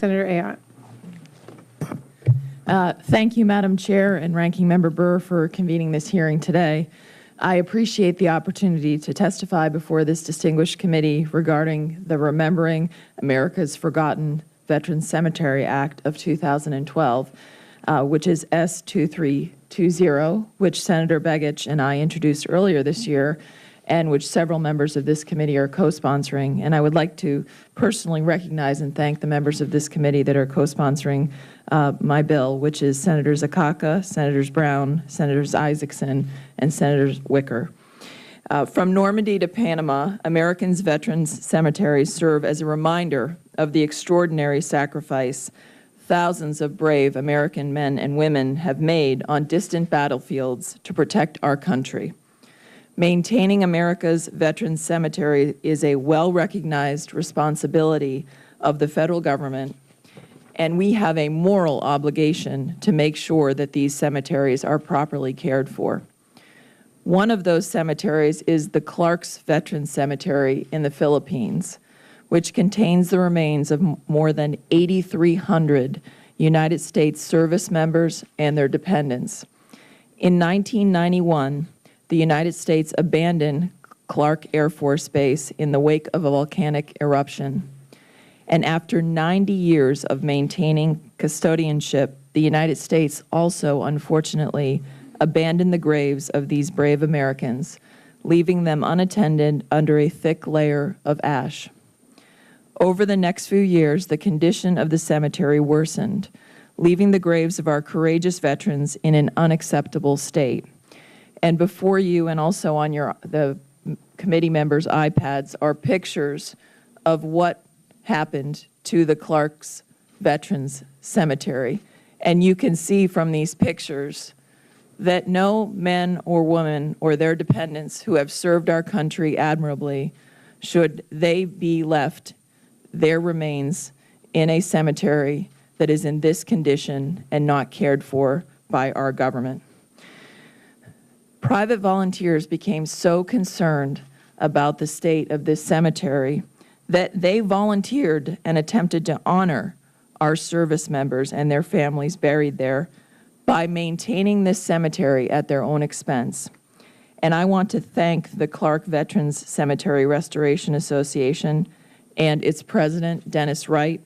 Senator Ayotte. Thank you, Madam Chair and Ranking Member Burr, for convening this hearing today. I appreciate the opportunity to testify before this distinguished committee regarding the Remembering America's Forgotten Veterans Cemetery Act of 2012, which is S2320, which Senator Begich and I introduced earlier this year, and which several members of this committee are co-sponsoring. And I would like to personally recognize and thank the members of this committee that are co-sponsoring my bill, which is Senators Akaka, Senators Brown, Senators Isaacson, and Senators Wicker. From Normandy to Panama, Americans' veterans' cemeteries serve as a reminder of the extraordinary sacrifice thousands of brave American men and women have made on distant battlefields to protect our country. Maintaining America's veterans cemetery is a well-recognized responsibility of the federal government, and we have a moral obligation to make sure that these cemeteries are properly cared for. One of those cemeteries is the Clark's Veterans Cemetery in the Philippines, which contains the remains of more than 8,300 United States service members and their dependents. In 1991, the United States abandoned Clark Air Force Base in the wake of a volcanic eruption. And after 90 years of maintaining custodianship, the United States also, unfortunately, abandoned the graves of these brave Americans, leaving them unattended under a thick layer of ash. Over the next few years, the condition of the cemetery worsened, leaving the graves of our courageous veterans in an unacceptable state. And before you and also on the committee members' iPads are pictures of what happened to the Clark's Veterans Cemetery. And you can see from these pictures that no men or women or their dependents who have served our country admirably should they be left their remains in a cemetery that is in this condition and not cared for by our government. Private volunteers became so concerned about the state of this cemetery that they volunteered and attempted to honor our service members and their families buried there by maintaining this cemetery at their own expense. And I want to thank the Clark Veterans Cemetery Restoration Association and its president, Dennis Wright,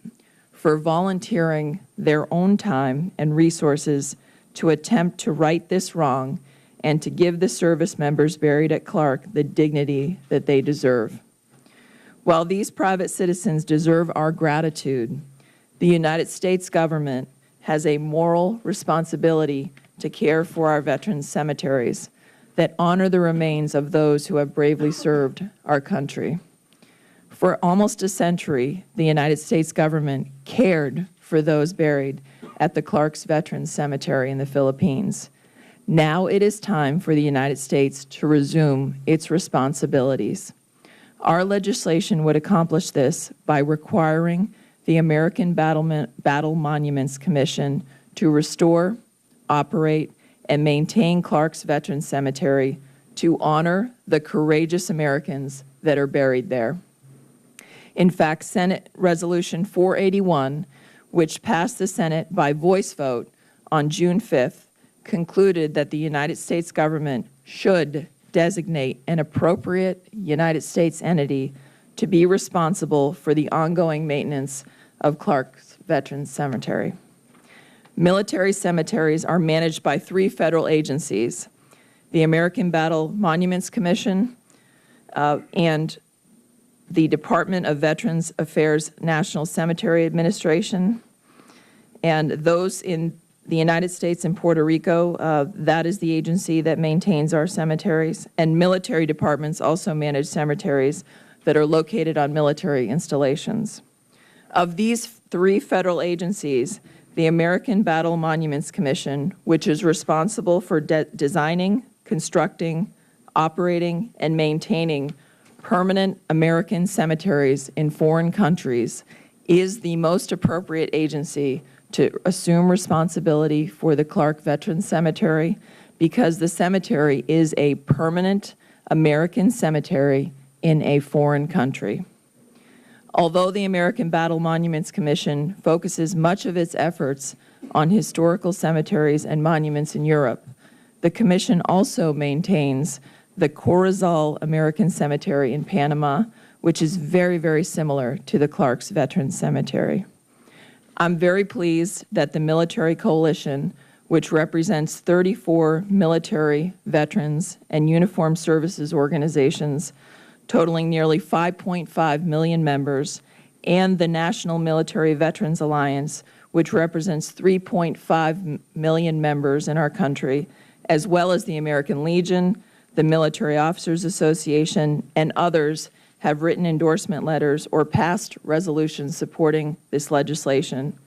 for volunteering their own time and resources to attempt to right this wrong and to give the service members buried at Clark the dignity that they deserve. While these private citizens deserve our gratitude, the United States government has a moral responsibility to care for our veterans' cemeteries that honor the remains of those who have bravely served our country. For almost a century, the United States government cared for those buried at the Clark's Veterans Cemetery in the Philippines. Now it is time for the United States to resume its responsibilities. Our legislation would accomplish this by requiring the American Battle Monuments Commission to restore, operate, and maintain Clark's Veterans Cemetery to honor the courageous Americans that are buried there. In fact, Senate Resolution 481, which passed the Senate by voice vote on June 5th, concluded that the United States government should designate an appropriate United States entity to be responsible for the ongoing maintenance of Clark's Veterans Cemetery. Military cemeteries are managed by 3 federal agencies: the American Battle Monuments Commission and the Department of Veterans Affairs National Cemetery Administration, and those in the United States and Puerto Rico, that is the agency that maintains our cemeteries, and military departments also manage cemeteries that are located on military installations. Of these 3 federal agencies, the American Battle Monuments Commission, which is responsible for designing, constructing, operating, and maintaining permanent American cemeteries in foreign countries, is the most appropriate agency to assume responsibility for the Clark Veterans Cemetery, because the cemetery is a permanent American cemetery in a foreign country. Although the American Battle Monuments Commission focuses much of its efforts on historical cemeteries and monuments in Europe, the Commission also maintains the Corozal American Cemetery in Panama, which is very, very similar to the Clark's Veterans Cemetery. I'm very pleased that the Military Coalition, which represents 34 military, veterans, and uniformed services organizations totaling nearly 5.5 million members, and the National Military Veterans Alliance, which represents 3.5 million members in our country, as well as the American Legion, the Military Officers Association, and others, have written endorsement letters or passed resolutions supporting this legislation.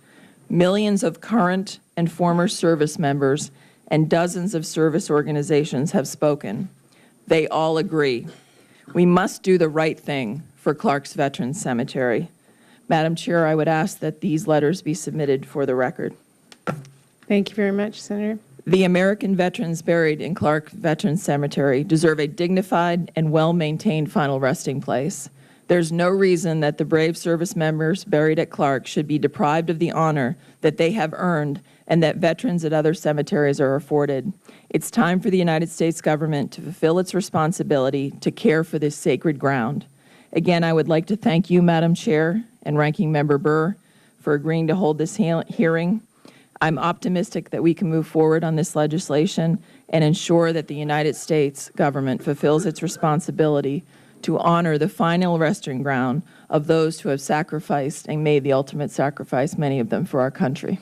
Millions of current and former service members and dozens of service organizations have spoken. They all agree. We must do the right thing for Clark's Veterans Cemetery. Madam Chair, I would ask that these letters be submitted for the record. Thank you very much, Senator. The American veterans buried in Clark Veterans Cemetery deserve a dignified and well-maintained final resting place. There's no reason that the brave service members buried at Clark should be deprived of the honor that they have earned and that veterans at other cemeteries are afforded. It's time for the United States government to fulfill its responsibility to care for this sacred ground. Again, I would like to thank you, Madam Chair and Ranking Member Burr, for agreeing to hold this hearing. I'm optimistic that we can move forward on this legislation and ensure that the United States government fulfills its responsibility to honor the final resting ground of those who have sacrificed and made the ultimate sacrifice, many of them for our country.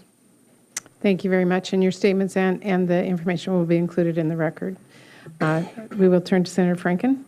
Thank you very much. And your statements and the information will be included in the record. We will turn to Senator Franken.